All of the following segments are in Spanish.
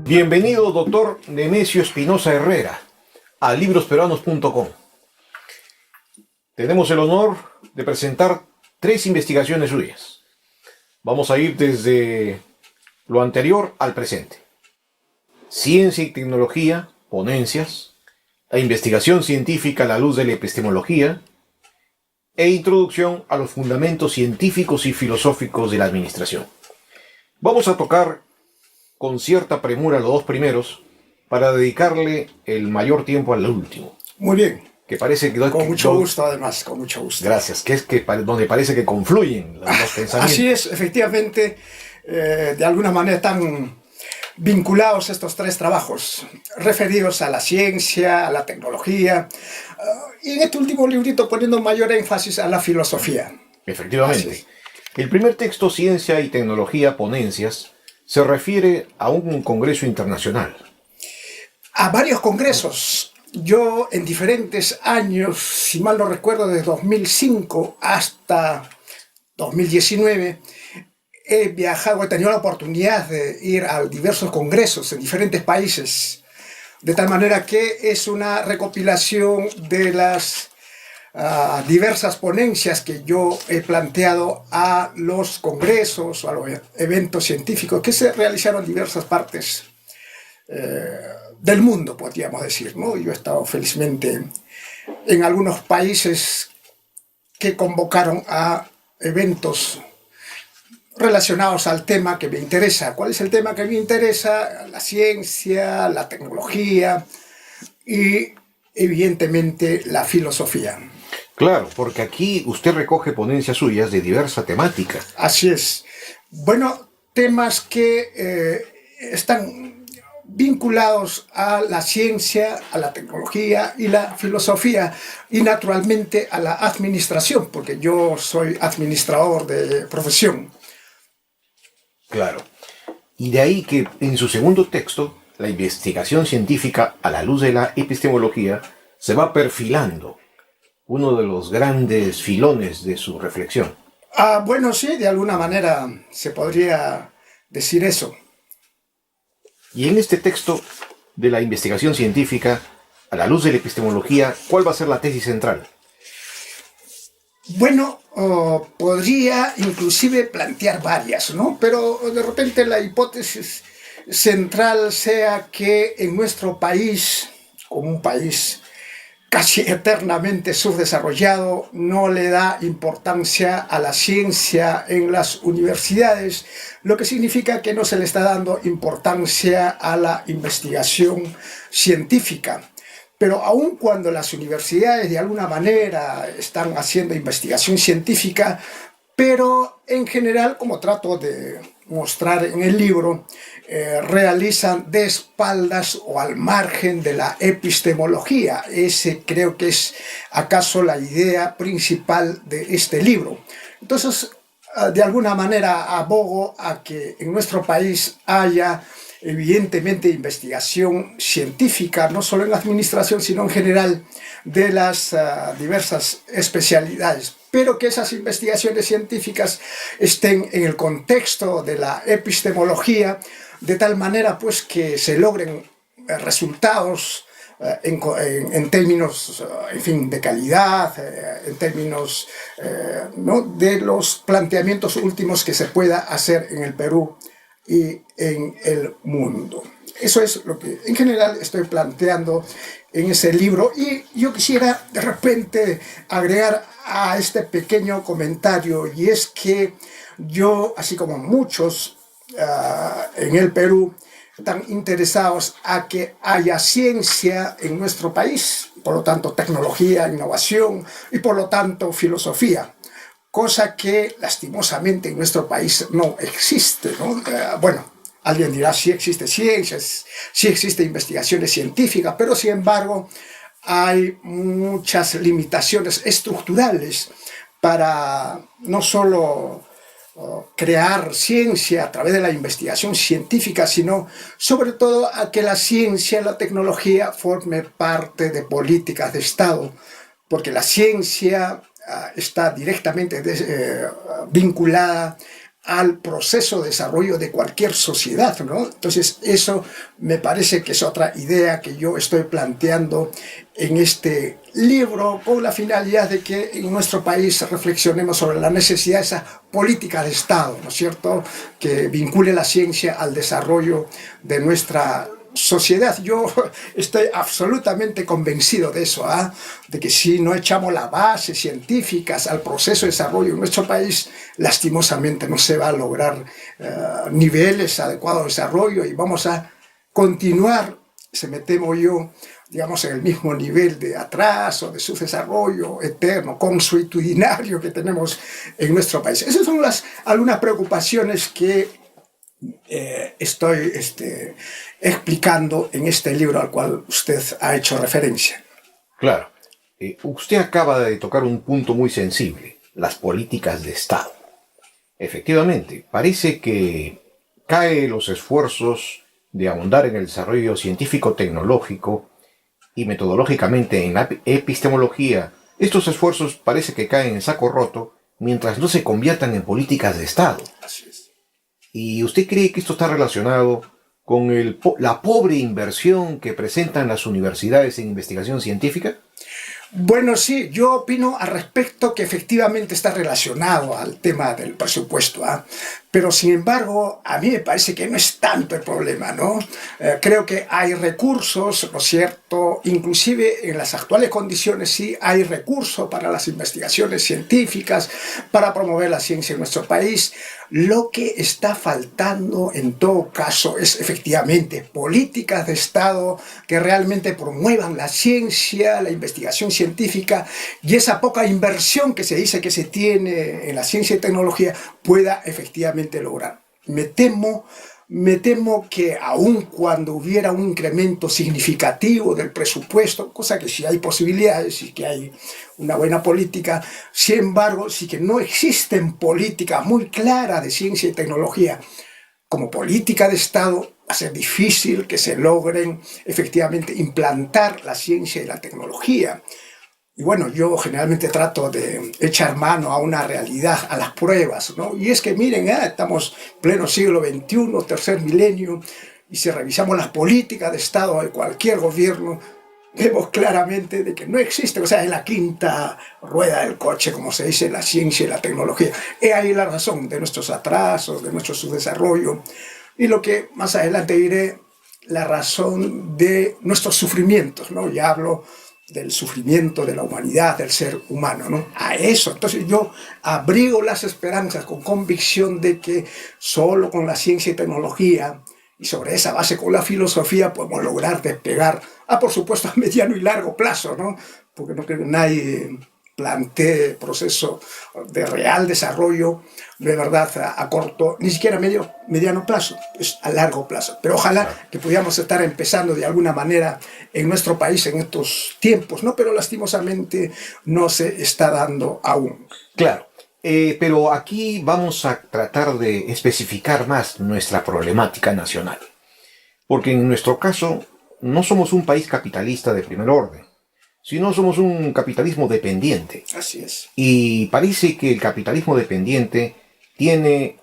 Bienvenido, doctor Nemesio Espinosa Herrera, a librosperuanos.com. Tenemos el honor de presentar 3 investigaciones suyas. Vamos a ir desde lo anterior al presente. Ciencia y tecnología, ponencias, la investigación científica a la luz de la epistemología e introducción a los fundamentos científicos y filosóficos de la administración. Vamos a tocar con cierta premura los 2 primeros para dedicarle el mayor tiempo al último. Muy bien. Que parece que con mucho gusto, además, con mucho gusto. Gracias. Donde parece que confluyen los pensamientos. Así es, efectivamente, de alguna manera están vinculados estos 3 trabajos, referidos a la ciencia, a la tecnología, y en este último librito poniendo mayor énfasis a la filosofía. Efectivamente. El primer texto, Ciencia y Tecnología, Ponencias, se refiere a un congreso internacional. A varios congresos. Yo en diferentes años, si mal no recuerdo, desde 2005 hasta 2019, he viajado, he tenido la oportunidad de ir a diversos congresos en diferentes países, de tal manera que es una recopilación de las diversas ponencias que yo he planteado a los congresos, a los eventos científicos que se realizaron en diversas partes del mundo, podríamos decir, ¿no? Yo he estado felizmente en algunos países que convocaron a eventos relacionados al tema que me interesa. ¿Cuál es el tema que me interesa? La ciencia, la tecnología y, evidentemente, la filosofía. Claro, porque aquí usted recoge ponencias suyas de diversa temática. Así es. Bueno, temas que están vinculados a la ciencia, a la tecnología y la filosofía, y naturalmente a la administración, porque yo soy administrador de profesión. Claro. Y de ahí que en su segundo texto, la investigación científica a la luz de la epistemología, se va perfilando uno de los grandes filones de su reflexión. Bueno, sí, de alguna manera se podría decir eso. Y en este texto de la investigación científica a la luz de la epistemología, ¿cuál va a ser la tesis central? Bueno, podría inclusive plantear varias, ¿no? Pero de repente la hipótesis central sea que en nuestro país, como un país casi eternamente subdesarrollado, no le da importancia a la ciencia en las universidades, lo que significa que no se le está dando importancia a la investigación científica. Pero aun cuando las universidades de alguna manera están haciendo investigación científica, pero en general, como trato de mostrar en el libro, realizan de espaldas o al margen de la epistemología. Ese creo que es acaso la idea principal de este libro. Entonces, de alguna manera abogo a que en nuestro país haya evidentemente investigación científica, no solo en la administración, sino en general de las diversas especialidades, pero que esas investigaciones científicas estén en el contexto de la epistemología, de tal manera pues que se logren resultados en términos, en fin, de calidad, en términos ¿no? de los planteamientos últimos que se pueda hacer en el Perú y en el mundo. Eso es lo que en general estoy planteando en ese libro, y yo quisiera de repente agregar a este pequeño comentario, y es que yo, así como muchos en el Perú, están interesados a que haya ciencia en nuestro país, por lo tanto tecnología, innovación y por lo tanto filosofía. Cosa que lastimosamente en nuestro país no existe, ¿no? Bueno, alguien dirá, sí existe ciencia, sí existe investigaciones científicas, pero sin embargo hay muchas limitaciones estructurales para no solo crear ciencia a través de la investigación científica, sino sobre todo a que la ciencia y la tecnología forme parte de políticas de Estado, porque la ciencia está directamente vinculada al proceso de desarrollo de cualquier sociedad, ¿no? Entonces, eso me parece que es otra idea que yo estoy planteando en este libro, con la finalidad de que en nuestro país reflexionemos sobre la necesidad de esa política de Estado, ¿no es cierto?, que vincule la ciencia al desarrollo de nuestra sociedad. Yo estoy absolutamente convencido de eso, de que si no echamos las bases científicas al proceso de desarrollo en nuestro país, lastimosamente no se va a lograr niveles adecuados de desarrollo y vamos a continuar, se me temo yo, digamos, en el mismo nivel de atraso, de subdesarrollo eterno, consuetudinario que tenemos en nuestro país. Esas son algunas preocupaciones que estoy explicando en este libro al cual usted ha hecho referencia. Claro. Usted acaba de tocar un punto muy sensible, las políticas de Estado. Efectivamente, parece que caen los esfuerzos de ahondar en el desarrollo científico-tecnológico y metodológicamente en la epistemología. Estos esfuerzos parece que caen en saco roto mientras no se conviertan en políticas de Estado. Así es. ¿Y usted cree que esto está relacionado con la pobre inversión que presentan las universidades en investigación científica? Bueno, sí, yo opino al respecto que efectivamente está relacionado al tema del presupuesto, pero sin embargo a mí me parece que no es tanto el problema, ¿no? Creo que hay recursos, ¿no es cierto? Inclusive en las actuales condiciones sí hay recursos para las investigaciones científicas, para promover la ciencia en nuestro país. Lo que está faltando en todo caso es efectivamente políticas de Estado que realmente promuevan la ciencia, la investigación científica y esa poca inversión que se dice que se tiene en la ciencia y tecnología pueda efectivamente lograr. Me temo que aun cuando hubiera un incremento significativo del presupuesto, cosa que sí hay posibilidades y que hay una buena política, sin embargo, sí que no existen políticas muy claras de ciencia y tecnología como política de Estado, va a ser difícil que se logren efectivamente implantar la ciencia y la tecnología. Y bueno, yo generalmente trato de echar mano a una realidad, a las pruebas, ¿no? Y es que miren, estamos en pleno siglo XXI, tercer milenio, y si revisamos las políticas de Estado de cualquier gobierno, vemos claramente de que no existe, o sea, es la quinta rueda del coche, como se dice, la ciencia y la tecnología. He ahí la razón de nuestros atrasos, de nuestro subdesarrollo, y lo que más adelante diré, la razón de nuestros sufrimientos, ¿no? Ya hablo del sufrimiento de la humanidad, del ser humano, ¿no? A eso. Entonces yo abrigo las esperanzas con convicción de que solo con la ciencia y tecnología y sobre esa base con la filosofía podemos lograr despegar, por supuesto a mediano y largo plazo, ¿no? Porque no creo que nadie plantee proceso de real desarrollo de verdad a corto, ni siquiera mediano plazo, es a largo plazo. Pero ojalá que pudiéramos estar empezando de alguna manera en nuestro país en estos tiempos, ¿no? Pero lastimosamente no se está dando aún. Claro, pero aquí vamos a tratar de especificar más nuestra problemática nacional. Porque en nuestro caso no somos un país capitalista de primer orden, sino somos un capitalismo dependiente. Así es. Y parece que el capitalismo dependiente tiene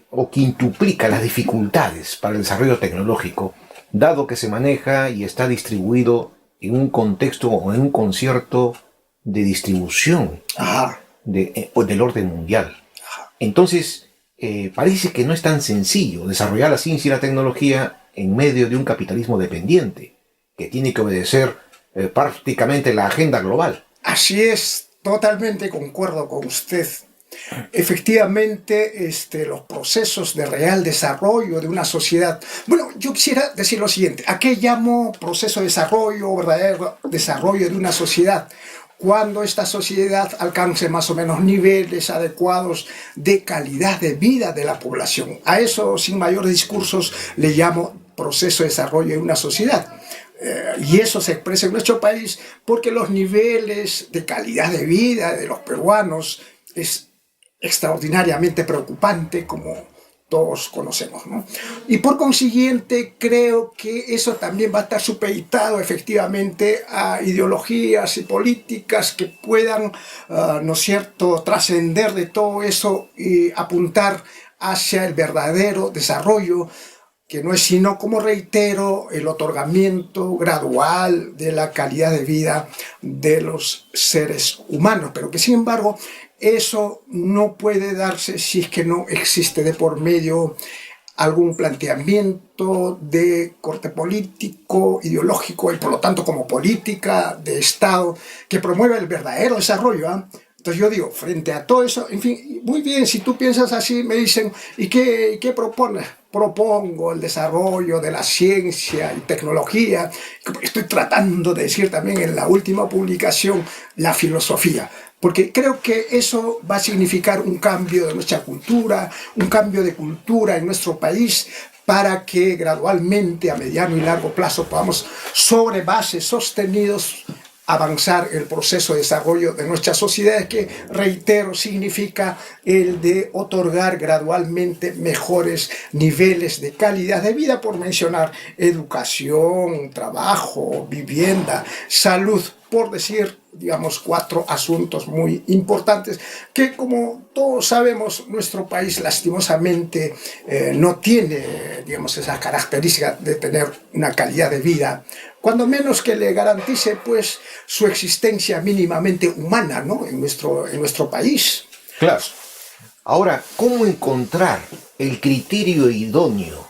o quintuplica las dificultades para el desarrollo tecnológico, dado que se maneja y está distribuido en un contexto o en un concierto de distribución del orden mundial. Entonces, parece que no es tan sencillo desarrollar la ciencia y la tecnología en medio de un capitalismo dependiente, que tiene que obedecer prácticamente la agenda global. Así es, totalmente concuerdo con usted. Efectivamente, los procesos de real desarrollo de una sociedad. Bueno, yo quisiera decir lo siguiente: ¿a qué llamo proceso de desarrollo, verdadero desarrollo de una sociedad? Cuando esta sociedad alcance más o menos niveles adecuados de calidad de vida de la población. A eso, sin mayores discursos, le llamo proceso de desarrollo de una sociedad. Y eso se expresa en nuestro país porque los niveles de calidad de vida de los peruanos es extraordinariamente preocupante, como todos conocemos, ¿no? Y por consiguiente creo que eso también va a estar supeditado efectivamente a ideologías y políticas que puedan, ¿no es cierto?, trascender de todo eso y apuntar hacia el verdadero desarrollo, que no es sino, como reitero, el otorgamiento gradual de la calidad de vida de los seres humanos, pero que sin embargo eso no puede darse si es que no existe de por medio algún planteamiento de corte político, ideológico y por lo tanto como política de Estado que promueva el verdadero desarrollo, ¿eh? Entonces yo digo, frente a todo eso, en fin, muy bien, si tú piensas así, me dicen, ¿y qué propones? Propongo el desarrollo de la ciencia y tecnología. Estoy tratando de decir también en la última publicación la filosofía, porque creo que eso va a significar un cambio de nuestra cultura, un cambio de cultura en nuestro país, para que gradualmente, a mediano y largo plazo, podamos, sobre bases sostenidos, avanzar el proceso de desarrollo de nuestras sociedades, que, reitero, significa el de otorgar gradualmente mejores niveles de calidad de vida, por mencionar educación, trabajo, vivienda, salud, por decir, digamos, 4 asuntos muy importantes que, como todos sabemos, nuestro país lastimosamente no tiene, digamos, esas características de tener una calidad de vida, cuando menos que le garantice, pues, su existencia mínimamente humana, ¿no?, en nuestro país. Claro. Ahora, ¿cómo encontrar el criterio idóneo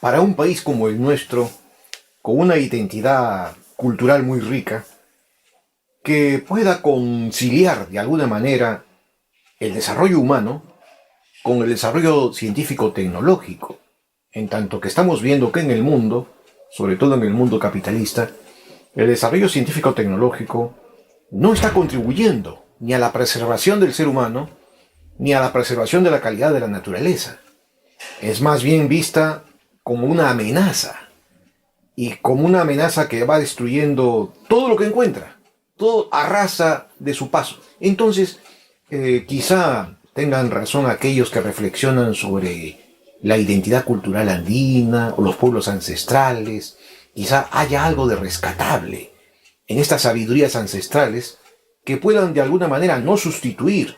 para un país como el nuestro, con una identidad cultural muy rica, que pueda conciliar de alguna manera el desarrollo humano con el desarrollo científico-tecnológico, en tanto que estamos viendo que en el mundo, sobre todo en el mundo capitalista, el desarrollo científico-tecnológico no está contribuyendo ni a la preservación del ser humano, ni a la preservación de la calidad de la naturaleza? Es más bien vista como una amenaza, y como una amenaza que va destruyendo todo lo que encuentra, todo arrasa de su paso. Entonces, quizá tengan razón aquellos que reflexionan sobre la identidad cultural andina o los pueblos ancestrales. Quizá haya algo de rescatable en estas sabidurías ancestrales que puedan de alguna manera no sustituir,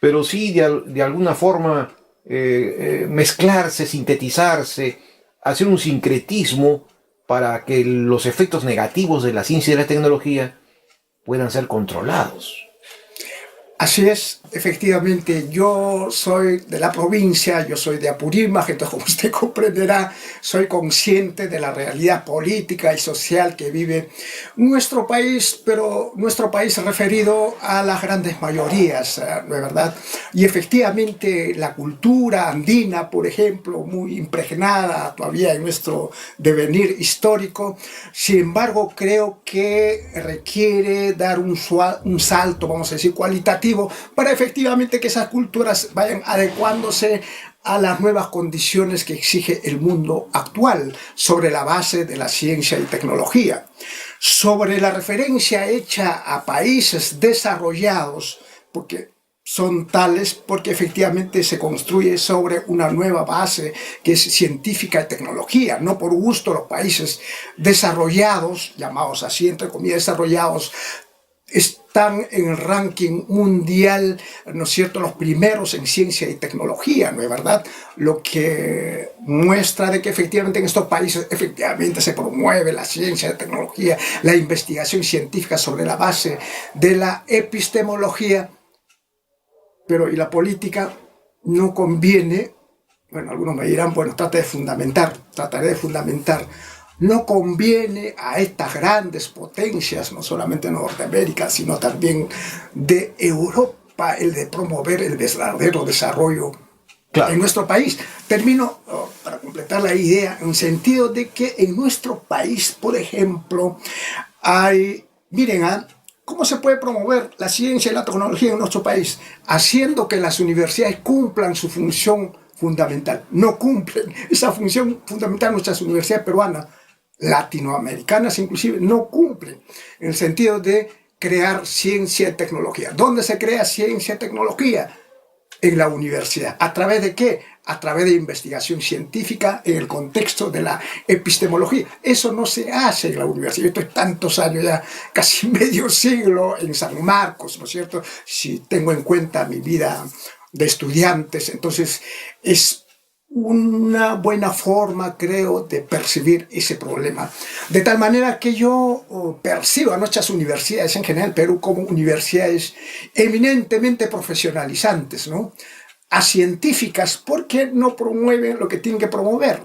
pero sí de alguna forma mezclarse, sintetizarse, hacer un sincretismo para que los efectos negativos de la ciencia y de la tecnología puedan ser controlados. Así es, efectivamente, yo soy de la provincia, yo soy de Apurímac, entonces, como usted comprenderá, soy consciente de la realidad política y social que vive nuestro país, pero nuestro país referido a las grandes mayorías, ¿no es verdad? Y efectivamente la cultura andina, por ejemplo, muy impregnada todavía en nuestro devenir histórico, sin embargo, creo que requiere dar un salto, vamos a decir, cualitativo, para efectivamente que esas culturas vayan adecuándose a las nuevas condiciones que exige el mundo actual, sobre la base de la ciencia y tecnología. Sobre la referencia hecha a países desarrollados, porque son tales porque efectivamente se construye sobre una nueva base que es científica y tecnología. No por gusto los países desarrollados, llamados así entre comillas desarrollados, están en el ranking mundial, ¿no es cierto?, los primeros en ciencia y tecnología, ¿no es verdad? Lo que muestra de que efectivamente en estos países efectivamente se promueve la ciencia y tecnología, la investigación científica sobre la base de la epistemología, pero y la política no conviene. Bueno, algunos me dirán, bueno, trataré de fundamentar. No conviene a estas grandes potencias, no solamente de Norteamérica, sino también de Europa, el de promover el verdadero desarrollo, claro, en nuestro país. Termino para completar la idea, en el sentido de que en nuestro país, por ejemplo, miren, ¿cómo se puede promover la ciencia y la tecnología en nuestro país? Haciendo que las universidades cumplan su función fundamental. No cumplen esa función fundamental nuestras universidades peruanas, latinoamericanas inclusive, no cumplen, en el sentido de crear ciencia y tecnología. ¿Dónde se crea ciencia y tecnología? En la universidad. ¿A través de qué? A través de investigación científica en el contexto de la epistemología. Eso no se hace en la universidad. Yo estoy tantos años ya, casi medio siglo en San Marcos, ¿no es cierto? Si tengo en cuenta mi vida de estudiantes. Entonces, es una buena forma, creo, de percibir ese problema. De tal manera que yo percibo a nuestras universidades, en general Perú, como universidades eminentemente profesionalizantes, ¿no? A científicas, porque no promueven lo que tienen que promover.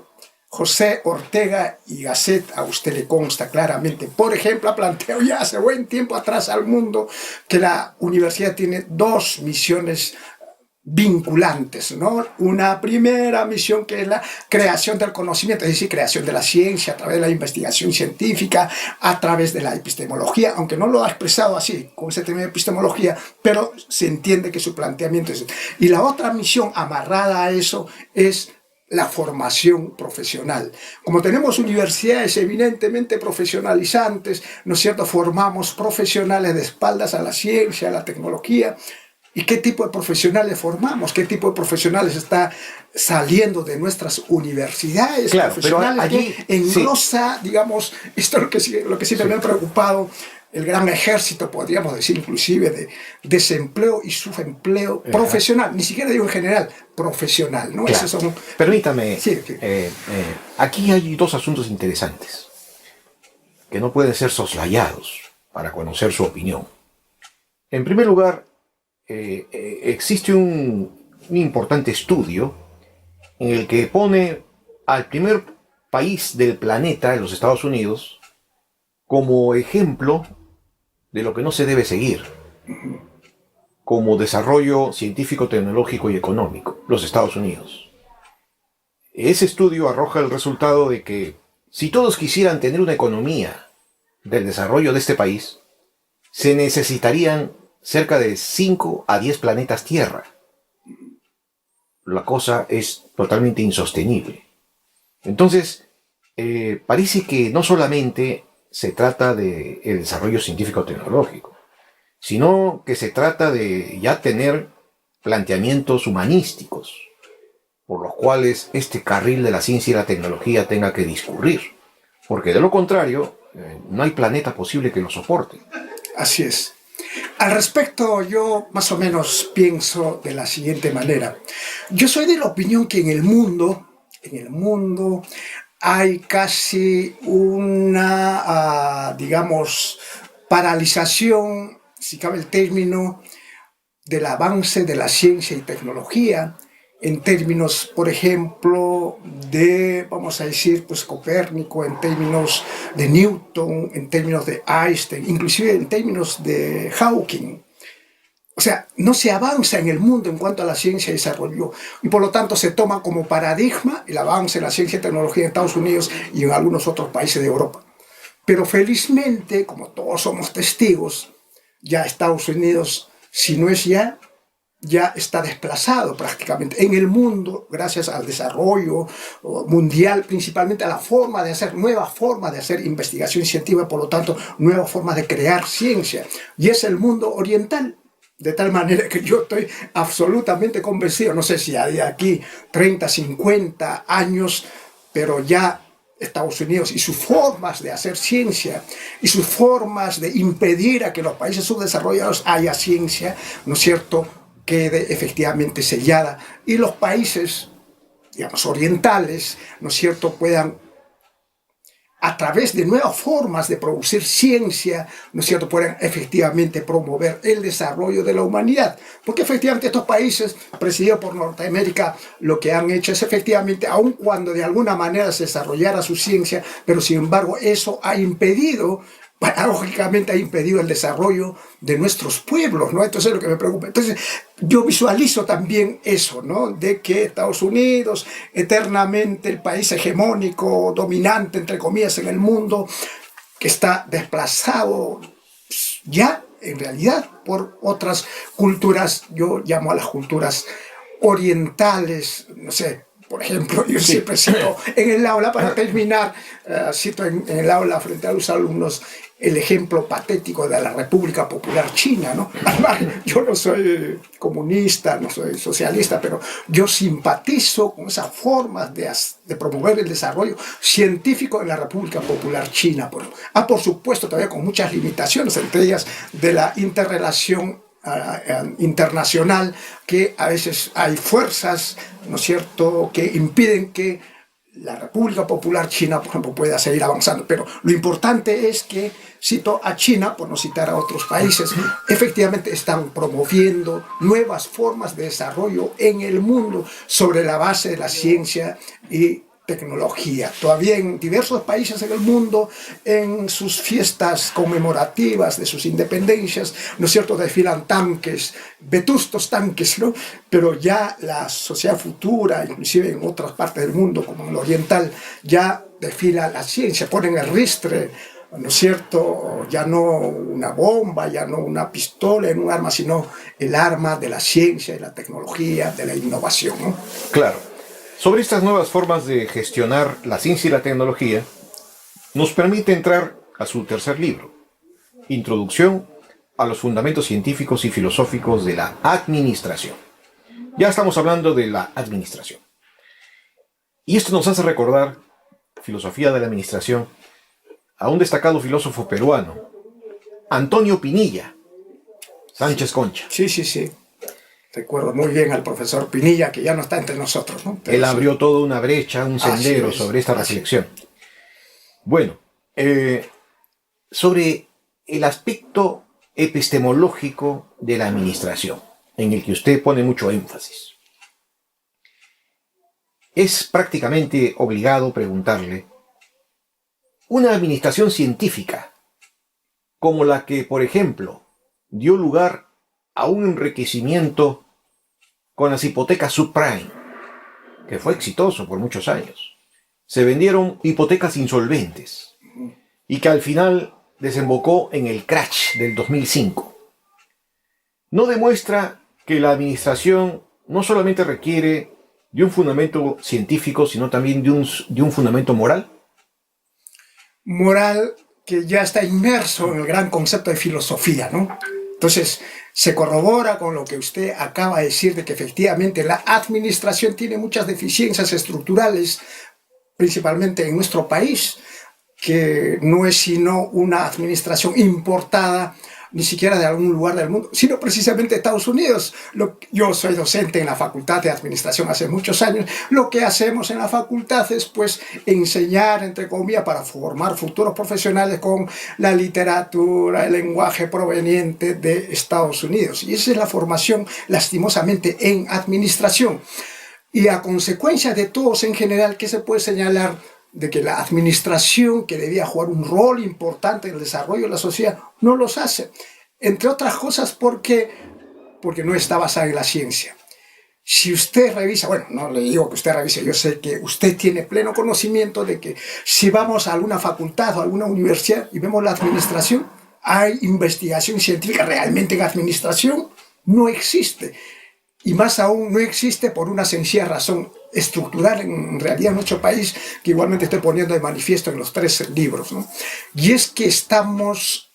José Ortega y Gasset, a usted le consta claramente, por ejemplo, ha planteado ya hace buen tiempo atrás al mundo que la universidad tiene dos misiones vinculantes, ¿no? Una primera misión, que es la creación del conocimiento, es decir, creación de la ciencia a través de la investigación científica, a través de la epistemología, aunque no lo ha expresado así, con ese término de epistemología, pero se entiende que su planteamiento es... Y la otra misión amarrada a eso es la formación profesional. Como tenemos universidades eminentemente profesionalizantes, ¿no es cierto?, formamos profesionales de espaldas a la ciencia, a la tecnología. ¿Y qué tipo de profesionales formamos? ¿Qué tipo de profesionales está saliendo de nuestras universidades? Claro, profesionales pero allí, que engrosa, sí, digamos, esto es lo que siempre me ha preocupado, el gran ejército, podríamos decir, inclusive, de desempleo y subempleo profesional, ni siquiera digo en general, profesional, ¿no? Claro. Esos son... Permítame, sí. Aquí hay dos asuntos interesantes que no pueden ser soslayados para conocer su opinión. En primer lugar, existe un importante estudio en el que pone al primer país del planeta, los Estados Unidos, como ejemplo de lo que no se debe seguir como desarrollo científico, tecnológico y económico, los Estados Unidos. Ese estudio arroja el resultado de que si todos quisieran tener una economía del desarrollo de este país, se necesitarían cerca de 5 a 10 planetas Tierra. La cosa es totalmente insostenible. Entonces, parece que no solamente se trata del desarrollo científico-tecnológico, sino que se trata de ya tener planteamientos humanísticos, por los cuales este carril de la ciencia y la tecnología tenga que discurrir, porque de lo contrario, no hay planeta posible que lo soporte. Así es. Al respecto, yo más o menos pienso de la siguiente manera. Yo soy de la opinión que en el mundo hay casi una, digamos, paralización, si cabe el término, del avance de la ciencia y tecnología, en términos, por ejemplo, de, vamos a decir, pues Copérnico, en términos de Newton, en términos de Einstein, inclusive en términos de Hawking. O sea, no se avanza en el mundo en cuanto a la ciencia y desarrollo, y por lo tanto se toma como paradigma el avance de la ciencia y tecnología en Estados Unidos y en algunos otros países de Europa. Pero felizmente, como todos somos testigos, ya Estados Unidos, si no es ya está desplazado prácticamente en el mundo, gracias al desarrollo mundial, principalmente a la forma de hacer, nuevas formas de hacer investigación científica, por lo tanto, nuevas formas de crear ciencia. Y es el mundo oriental. De tal manera que yo estoy absolutamente convencido, no sé si hay aquí 30, 50 años, pero ya Estados Unidos y sus formas de hacer ciencia y sus formas de impedir a que los países subdesarrollados haya ciencia, ¿no es cierto?, quede efectivamente sellada, y los países, digamos, orientales, ¿no es cierto?, puedan, a través de nuevas formas de producir ciencia, ¿no es cierto?, puedan efectivamente promover el desarrollo de la humanidad. Porque efectivamente estos países, presididos por Norteamérica, lo que han hecho es efectivamente, aun cuando de alguna manera se desarrollara su ciencia, pero sin embargo eso ha impedido, paradójicamente ha impedido el desarrollo de nuestros pueblos, ¿no? Entonces es lo que me preocupa. Entonces yo visualizo también eso, ¿no?, de que Estados Unidos, eternamente el país hegemónico, dominante, entre comillas, en el mundo, que está desplazado ya, en realidad, por otras culturas, yo llamo a las culturas orientales, no sé. Por ejemplo, yo siempre cito en el aula, para terminar, cito en el aula frente a los alumnos el ejemplo patético de la República Popular China, ¿no? Además, yo no soy comunista, no soy socialista, pero yo simpatizo con esas formas de promover el desarrollo científico en la República Popular China. Por supuesto, todavía con muchas limitaciones, entre ellas de la interrelación internacional, que a veces hay fuerzas, ¿no es cierto?, que impiden que la República Popular China, por ejemplo, pueda seguir avanzando. Pero lo importante es que, cito a China, por no citar a otros países, efectivamente están promoviendo nuevas formas de desarrollo en el mundo sobre la base de la ciencia y tecnología. Todavía en diversos países en el mundo, en sus fiestas conmemorativas de sus independencias, ¿no es cierto?, desfilan tanques, vetustos tanques, ¿no? Pero ya la sociedad futura, inclusive en otras partes del mundo, como en el oriental, ya desfila la ciencia, ponen el ristre, ¿no es cierto?, ya no una bomba, ya no una pistola en un arma, sino el arma de la ciencia, de la tecnología, de la innovación, ¿no? Claro. Sobre estas nuevas formas de gestionar la ciencia y la tecnología, nos permite entrar a su tercer libro, Introducción a los fundamentos científicos y filosóficos de la administración. Ya estamos hablando de la administración. Y esto nos hace recordar, filosofía de la administración, a un destacado filósofo peruano, Antonio Pinilla Sánchez Concha. Sí, sí, sí. Recuerdo muy bien al profesor Pinilla, que ya no está entre nosotros, ¿no? Él abrió toda una brecha, un sendero sobre esta reflexión. Bueno, sobre el aspecto epistemológico de la administración, en el que usted pone mucho énfasis. Es prácticamente obligado preguntarle, una administración científica, como la que, por ejemplo, dio lugar a un enriquecimiento con las hipotecas subprime, que fue exitoso por muchos años. Se vendieron hipotecas insolventes y que al final desembocó en el crash del 2005. No demuestra que la administración no solamente requiere de un fundamento científico, sino también de un fundamento moral. Moral que ya está inmerso en el gran concepto de filosofía, ¿no? Entonces, se corrobora con lo que usted acaba de decir, de que efectivamente la administración tiene muchas deficiencias estructurales, principalmente en nuestro país, que no es sino una administración importada, ni siquiera de algún lugar del mundo, sino precisamente de Estados Unidos. Yo soy docente en la Facultad de Administración hace muchos años. Lo que hacemos en la facultad es, pues, enseñar, entre comillas, para formar futuros profesionales con la literatura, el lenguaje proveniente de Estados Unidos. Y esa es la formación, lastimosamente, en administración. Y a consecuencia de todos en general, ¿qué se puede señalar? De que la administración, que debía jugar un rol importante en el desarrollo de la sociedad, no los hace. Entre otras cosas porque no está basada en la ciencia. Si usted revisa, bueno, no le digo que usted revise, yo sé que usted tiene pleno conocimiento de que si vamos a alguna facultad o a alguna universidad y vemos la administración, ¿hay investigación científica realmente en administración? No existe. Y más aún, no existe por una sencilla razón estructural en realidad en nuestro país, que igualmente estoy poniendo de manifiesto en los 3 libros, ¿no? Y es que estamos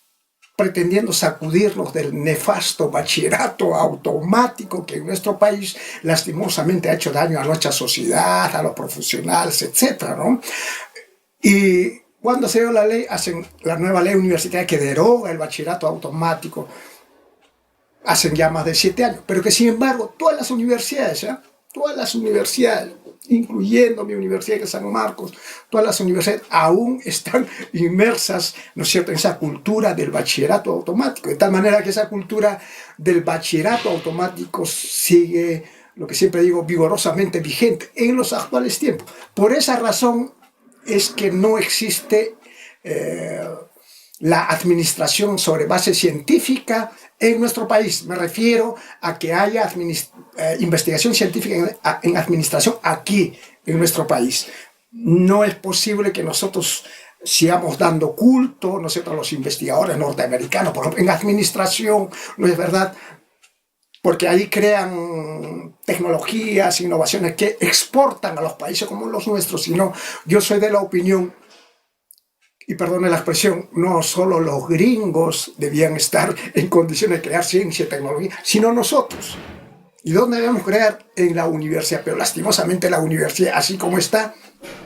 pretendiendo sacudirnos del nefasto bachillerato automático que en nuestro país lastimosamente ha hecho daño a nuestra sociedad, a los profesionales, etc., ¿no? Y cuando se dio la ley, hacen la nueva ley universitaria que deroga el bachillerato automático, hacen ya más de 7 años, pero que sin embargo todas las universidades, incluyendo mi universidad de San Marcos, todas las universidades aún están inmersas, ¿no es cierto?, en esa cultura del bachillerato automático, de tal manera que esa cultura del bachillerato automático sigue, lo que siempre digo, vigorosamente vigente en los actuales tiempos. Por esa razón es que no existe la administración sobre base científica en nuestro país. Me refiero a que haya investigación científica en administración aquí, en nuestro país. No es posible que nosotros sigamos dando culto, ¿no es cierto?, a los investigadores norteamericanos, por ejemplo, en administración, ¿no es verdad?, porque ahí crean tecnologías, innovaciones que exportan a los países como los nuestros, sino yo soy de la opinión, y perdone la expresión, no solo los gringos debían estar en condiciones de crear ciencia y tecnología, sino nosotros. ¿Y dónde debemos crear? En la universidad, pero lastimosamente la universidad, así como está,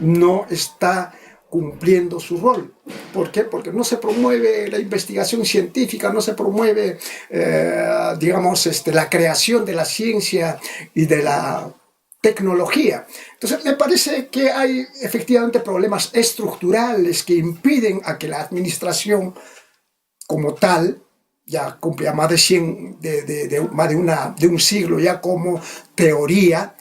no está cumpliendo su rol. ¿Por qué? Porque no se promueve la investigación científica, no se promueve, la creación de la ciencia y de la tecnología. Entonces, me parece que hay efectivamente problemas estructurales que impiden a que la administración como tal, ya cumple más de 100, de un siglo ya como teoría,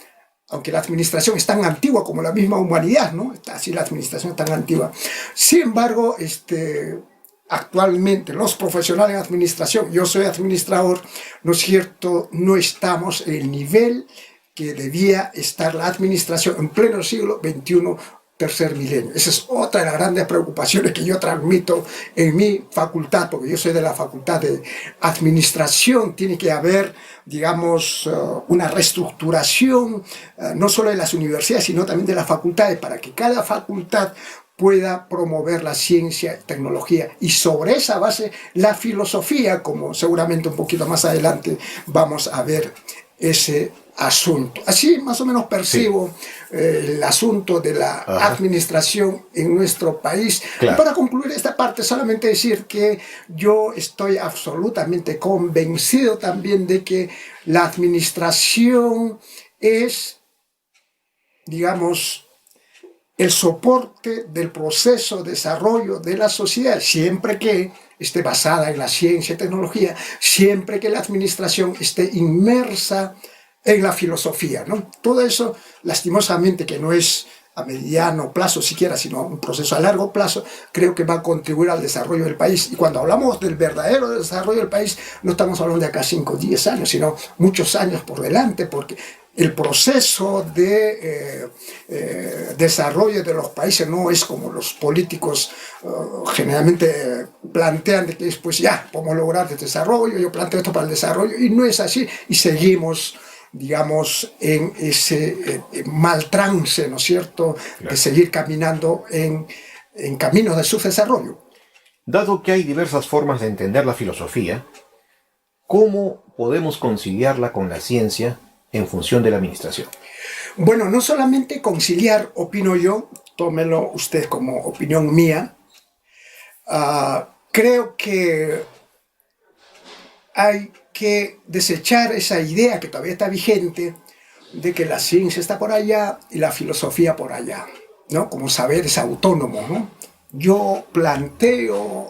aunque la administración es tan antigua como la misma humanidad, ¿no? Así la administración es tan antigua. Sin embargo, actualmente los profesionales en administración, yo soy administrador, ¿no es cierto?, no estamos en el nivel que debía estar la administración en pleno siglo XXI, tercer milenio. Esa es otra de las grandes preocupaciones que yo transmito en mi facultad, porque yo soy de la facultad de administración. Tiene que haber, digamos, una reestructuración, no solo de las universidades, sino también de las facultades, para que cada facultad pueda promover la ciencia y tecnología, y sobre esa base la filosofía, como seguramente un poquito más adelante vamos a ver ese asunto. Así más o menos percibo el asunto de la administración en nuestro país. Claro. Y para concluir esta parte, solamente decir que yo estoy absolutamente convencido también de que la administración es, digamos, el soporte del proceso de desarrollo de la sociedad, siempre que esté basada en la ciencia y tecnología, siempre que la administración esté inmersa en la filosofía, ¿no? Todo eso, lastimosamente, que no es a mediano plazo siquiera, sino un proceso a largo plazo, creo que va a contribuir al desarrollo del país. Y cuando hablamos del verdadero desarrollo del país, no estamos hablando de acá 5 o 10 años, sino muchos años por delante, porque el proceso de desarrollo de los países no es como los políticos generalmente plantean, de que después ya podemos lograr el desarrollo, yo planteo esto para el desarrollo, y no es así, y seguimos, digamos, en ese mal trance, ¿no es cierto?, claro, de seguir caminando en caminos de su desarrollo. Dado que hay diversas formas de entender la filosofía, ¿cómo podemos conciliarla con la ciencia en función de la administración? Bueno, no solamente conciliar, opino yo, tómelo usted como opinión mía, creo que hay que desechar esa idea que todavía está vigente de que la ciencia está por allá y la filosofía por allá, ¿no? Como saber es autónomo, ¿no? Yo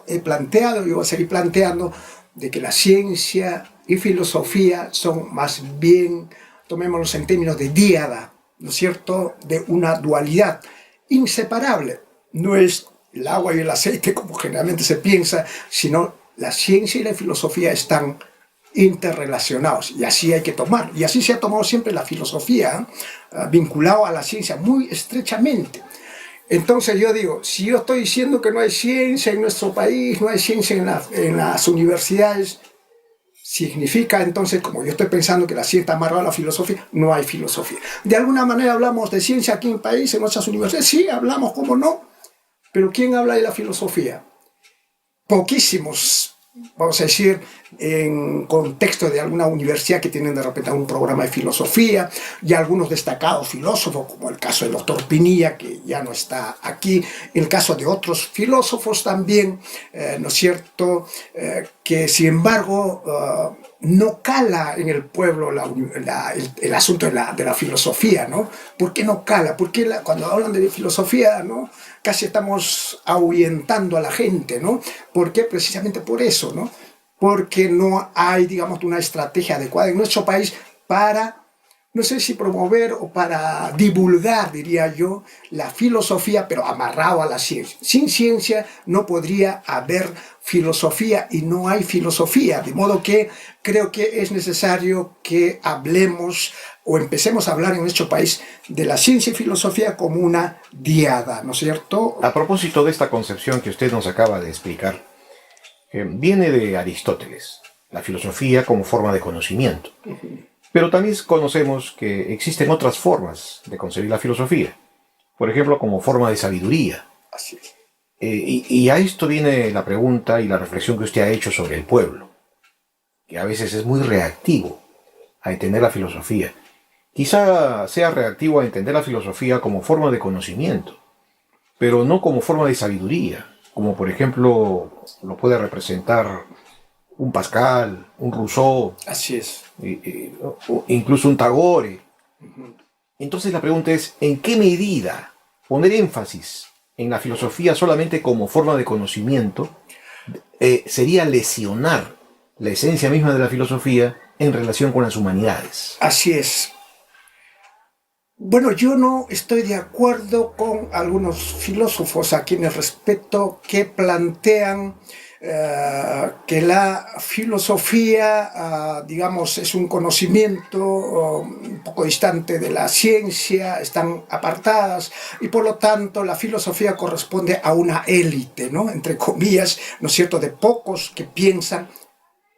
he planteado y voy a seguir planteando de que la ciencia y filosofía son más bien, tomémoslos en términos de díada, ¿no es cierto?, de una dualidad inseparable. No es el agua y el aceite como generalmente se piensa, sino la ciencia y la filosofía están interrelacionados, y así hay que tomar, y así se ha tomado siempre la filosofía, vinculado a la ciencia muy estrechamente. Entonces yo digo, si yo estoy diciendo que no hay ciencia en nuestro país, no hay ciencia en las universidades, significa entonces, como yo estoy pensando que la ciencia está amarrada a la filosofía, no hay filosofía. De alguna manera hablamos de ciencia aquí en el país, en nuestras universidades, sí, hablamos, ¿cómo no? Pero ¿quién habla de la filosofía? Poquísimos, vamos a decir, en contexto de alguna universidad que tienen de repente un programa de filosofía, y algunos destacados filósofos, como el caso del doctor Pinilla, que ya no está aquí, el caso de otros filósofos también, ¿no es cierto?, que sin embargo no cala en el pueblo el asunto de la filosofía, ¿no? ¿Por qué no cala? Porque cuando hablan de filosofía, ¿no?, casi estamos ahuyentando a la gente, ¿no? ¿Por qué? Precisamente por eso, ¿no? Porque no hay, digamos, una estrategia adecuada en nuestro país para, no sé si promover o para divulgar, diría yo, la filosofía, pero amarrado a la ciencia. Sin ciencia no podría haber filosofía, y no hay filosofía, de modo que creo que es necesario que hablemos o empecemos a hablar en nuestro país de la ciencia y filosofía como una diada, ¿no es cierto? A propósito de esta concepción que usted nos acaba de explicar, viene de Aristóteles, la filosofía como forma de conocimiento. Pero también conocemos que existen otras formas de concebir la filosofía, por ejemplo, como forma de sabiduría. Así es. Y a esto viene la pregunta y la reflexión que usted ha hecho sobre el pueblo, que a veces es muy reactivo a entender la filosofía. Quizá sea reactivo a entender la filosofía como forma de conocimiento, pero no como forma de sabiduría, como por ejemplo lo puede representar un Pascal, un Rousseau, Así es. o incluso un Tagore. Entonces la pregunta es, ¿en qué medida poner énfasis en la filosofía solamente como forma de conocimiento sería lesionar la esencia misma de la filosofía en relación con las humanidades? Así es. Bueno, yo no estoy de acuerdo con algunos filósofos a quienes respeto que plantean que la filosofía, digamos, es un conocimiento un poco distante de la ciencia, están apartadas y por lo tanto la filosofía corresponde a una élite, ¿no? Entre comillas, ¿no es cierto?, de pocos que piensan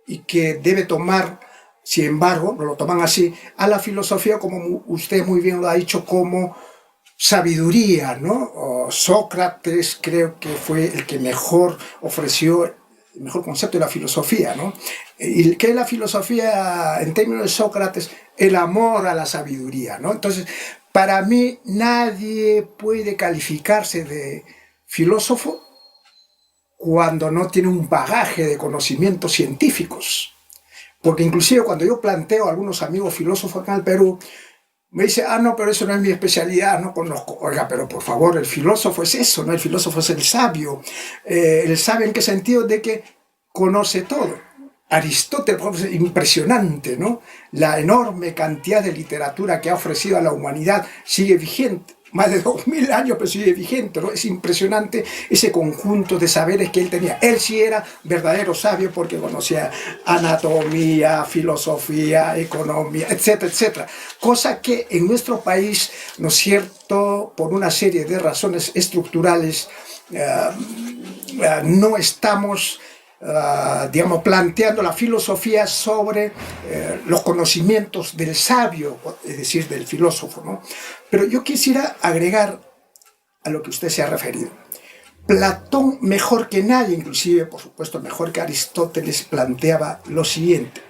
y que debe tomar, sin embargo, no lo toman así, a la filosofía, como usted muy bien lo ha dicho, como sabiduría, ¿no? Sócrates creo que fue el que mejor ofreció el mejor concepto de la filosofía, ¿no? ¿Y qué es la filosofía en términos de Sócrates? El amor a la sabiduría, ¿no? Entonces, para mí nadie puede calificarse de filósofo cuando no tiene un bagaje de conocimientos científicos. Porque inclusive cuando yo planteo a algunos amigos filósofos acá en el Perú, me dice, no, pero eso no es mi especialidad, no conozco. Oiga, pero por favor, el filósofo es eso, ¿no? El filósofo es el sabio. ¿El sabio en qué sentido? De que conoce todo. Aristóteles, impresionante, ¿no? La enorme cantidad de literatura que ha ofrecido a la humanidad sigue vigente. Más de 2000 años, pero sigue vigente, ¿no? Es impresionante ese conjunto de saberes que él tenía. Él sí era verdadero sabio porque conocía anatomía, filosofía, economía, etcétera, etcétera. Cosa que en nuestro país, ¿no es cierto?, por una serie de razones estructurales, no estamos digamos, planteando la filosofía sobre los conocimientos del sabio, es decir, del filósofo, ¿no? Pero yo quisiera agregar a lo que usted se ha referido. Platón, mejor que nadie, inclusive, por supuesto, mejor que Aristóteles, planteaba lo siguiente.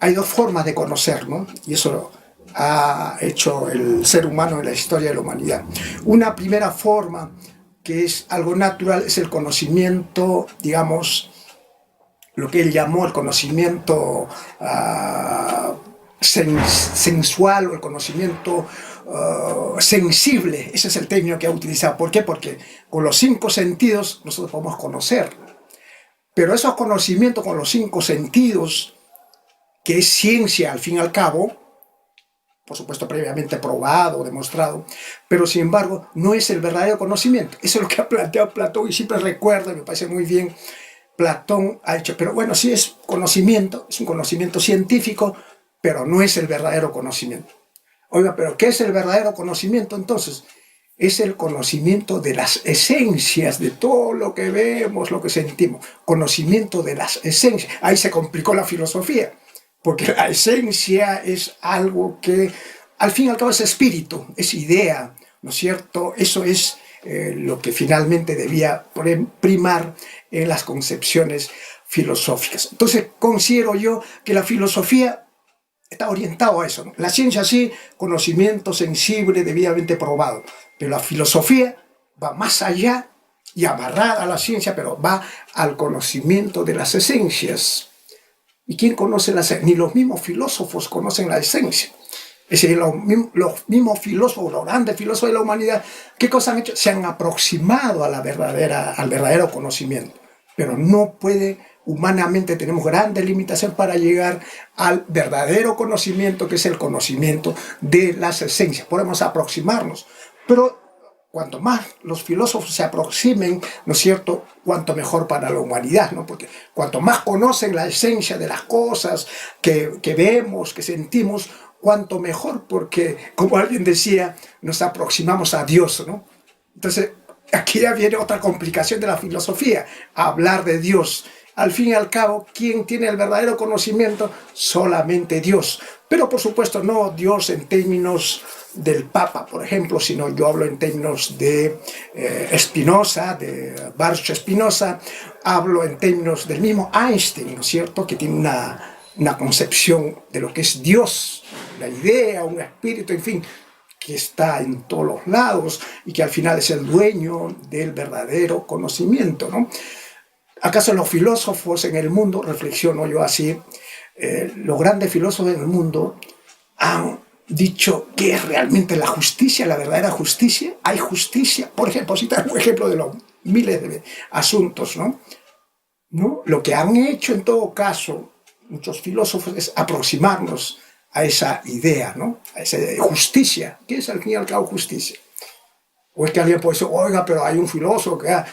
Hay dos formas de conocer, ¿no? Y eso ha hecho el ser humano en la historia de la humanidad. Una primera forma, que es algo natural, es el conocimiento, digamos, lo que él llamó el conocimiento sensual o el conocimiento sensible. Ese es el término que ha utilizado. ¿Por qué? Porque con los 5 sentidos nosotros podemos conocer. Pero esos conocimientos con los 5 sentidos, que es ciencia al fin y al cabo, por supuesto previamente probado, demostrado, pero sin embargo no es el verdadero conocimiento. Eso es lo que ha planteado Platón y siempre recuerdo, y me parece muy bien, Platón ha hecho, pero bueno, sí es conocimiento, es un conocimiento científico, pero no es el verdadero conocimiento. Oiga, pero ¿qué es el verdadero conocimiento entonces? Es el conocimiento de las esencias, de todo lo que vemos, lo que sentimos. Conocimiento de las esencias. Ahí se complicó la filosofía, porque la esencia es algo que al fin y al cabo es espíritu, es idea, ¿no es cierto? Eso es lo que finalmente debía primar en las concepciones filosóficas. Entonces considero yo que la filosofía está orientada a eso, ¿no? La ciencia sí, conocimiento sensible, debidamente probado, pero la filosofía va más allá y amarrada a la ciencia, pero va al conocimiento de las esencias. ¿Y quién conoce la esencia? Ni los mismos filósofos conocen la esencia. Es decir, los mismos filósofos, los grandes filósofos de la humanidad, ¿qué cosa han hecho? Se han aproximado a al verdadero conocimiento. Pero no puede, humanamente tenemos grandes limitaciones para llegar al verdadero conocimiento, que es el conocimiento de las esencias. Podemos aproximarnos, pero cuanto más los filósofos se aproximen, ¿no es cierto?, cuanto mejor para la humanidad, ¿no? Porque cuanto más conocen la esencia de las cosas que vemos, que sentimos, cuanto mejor, porque, como alguien decía, nos aproximamos a Dios, ¿no? Entonces, aquí ya viene otra complicación de la filosofía, hablar de Dios. Al fin y al cabo, ¿quién tiene el verdadero conocimiento? Solamente Dios. Pero, por supuesto, no Dios en términos del Papa, por ejemplo, sino yo hablo en términos de Spinoza, de Baruch Spinoza, hablo en términos del mismo Einstein, ¿no es cierto?, que tiene una concepción de lo que es Dios, la idea, un espíritu, en fin, que está en todos los lados y que al final es el dueño del verdadero conocimiento, ¿no? ¿Acaso los filósofos en el mundo, reflexiono yo así, los grandes filósofos en el mundo han dicho qué es realmente la justicia, la verdadera justicia? ¿Hay justicia? Por ejemplo, citar un ejemplo de los miles de asuntos, ¿no? ¿No? Lo que han hecho en todo caso muchos filósofos es aproximarnos a esa idea, ¿no? A esa idea de justicia. ¿Qué es al fin y al cabo justicia? O es que alguien puede decir, oiga, pero hay un filósofo que ha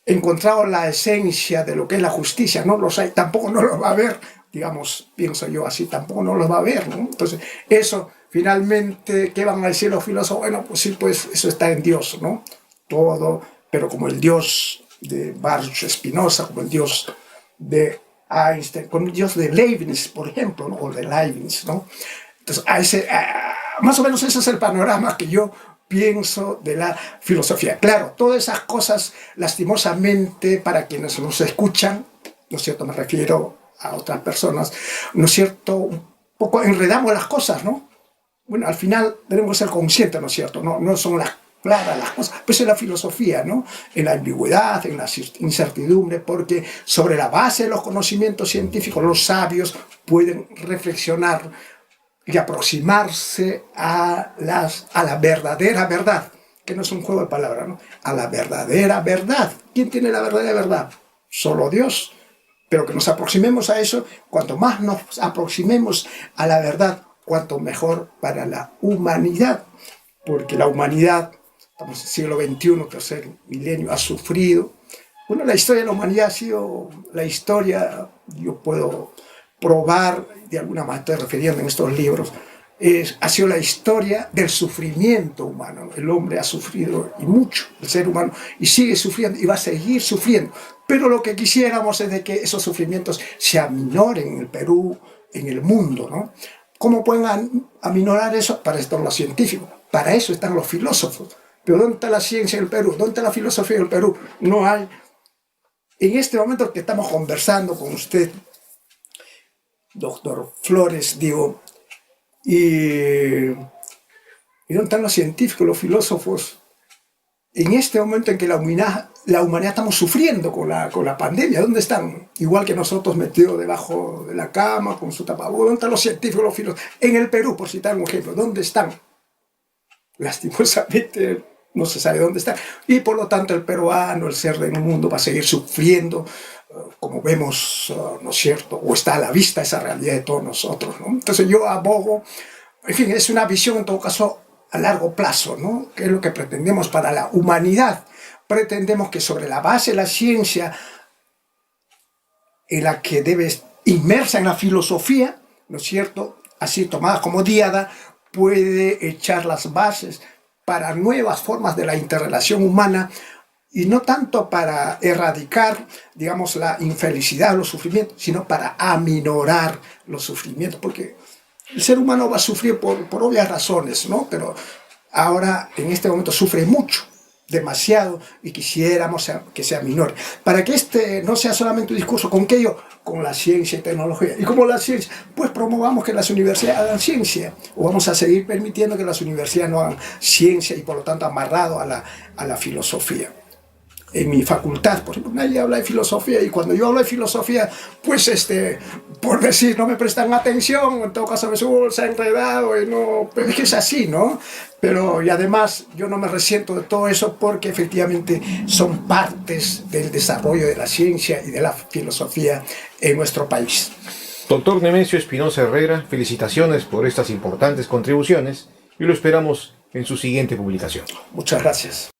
encontrado la esencia de lo que es la justicia. No los hay, tampoco no los va a ver, digamos, pienso yo así, tampoco no los va a ver, ¿no? Entonces, eso, finalmente, ¿qué van a decir los filósofos? Bueno, pues sí, pues eso está en Dios, ¿no? Todo, pero como el Dios de Baruch Spinoza, como el Dios de Einstein, como el Dios de Leibniz, por ejemplo, ¿no? O de Leibniz, ¿no? Entonces, más o menos ese es el panorama que yo pienso de la filosofía. Claro, todas esas cosas, lastimosamente, para quienes nos escuchan, ¿no es cierto? Me refiero a otras personas, ¿no es cierto? Un poco enredamos las cosas, ¿no? Bueno, al final tenemos que ser conscientes, ¿no es cierto? No son las claras las cosas, pues en la filosofía, ¿no? En la ambigüedad, en la incertidumbre, porque sobre la base de los conocimientos científicos, los sabios pueden reflexionar y aproximarse a la verdadera verdad, que no es un juego de palabras, ¿no? A la verdadera verdad. ¿Quién tiene la verdadera verdad? Solo Dios. Pero que nos aproximemos a eso, cuanto más nos aproximemos a la verdad, cuanto mejor para la humanidad. Porque la humanidad, estamos en el siglo XXI, tercer milenio, ha sufrido. Bueno, la historia de la humanidad ha sido la historia, yo puedo probar, de alguna manera estoy refiriendo en estos libros, ha sido la historia del sufrimiento humano. El hombre ha sufrido y mucho, el ser humano, y sigue sufriendo y va a seguir sufriendo. Pero lo que quisiéramos es de que esos sufrimientos se aminoren en el Perú, en el mundo, ¿no? ¿Cómo pueden aminorar eso? Para esto los científicos, para eso están los filósofos. Pero ¿dónde está la ciencia en el Perú? ¿Dónde está la filosofía en el Perú? No hay. En este momento que estamos conversando con usted, doctor Flores, digo, ¿y dónde están los científicos, los filósofos? En este momento en que la humanidad estamos sufriendo con la pandemia, ¿dónde están? Igual que nosotros metidos debajo de la cama, con su tapabocas, ¿dónde están los científicos, los filósofos? En el Perú, por citar un ejemplo, ¿dónde están? Lastimosamente no se sabe dónde están. Y por lo tanto el peruano, el ser del mundo, va a seguir sufriendo, como vemos, ¿no es cierto? O está a la vista esa realidad de todos nosotros, ¿no? Entonces yo abogo, en fin, es una visión en todo caso a largo plazo, ¿no? Que es lo que pretendemos para la humanidad. Pretendemos que sobre la base de la ciencia, en la que debe inmersa en la filosofía, ¿no es cierto?, así tomada como diada, puede echar las bases para nuevas formas de la interrelación humana, y no tanto para erradicar, digamos, la infelicidad, los sufrimientos, sino para aminorar los sufrimientos, porque el ser humano va a sufrir por obvias razones, ¿no? Pero ahora, en este momento, sufre mucho, demasiado, y quisiéramos que sea menor. Para que este no sea solamente un discurso, ¿con qué yo? Con la ciencia y tecnología. Y como la ciencia, pues promovamos que las universidades hagan ciencia, o vamos a seguir permitiendo que las universidades no hagan ciencia y por lo tanto amarrado a la filosofía. En mi facultad, por ejemplo, nadie habla de filosofía, y cuando yo hablo de filosofía, pues por decir, no me prestan atención, en todo caso se ha enredado, y no, pero es que es así, ¿no? Pero, y además, yo no me resiento de todo eso, porque efectivamente son partes del desarrollo de la ciencia y de la filosofía en nuestro país. Doctor Nemesio Espinosa Herrera, felicitaciones por estas importantes contribuciones y lo esperamos en su siguiente publicación. Muchas gracias.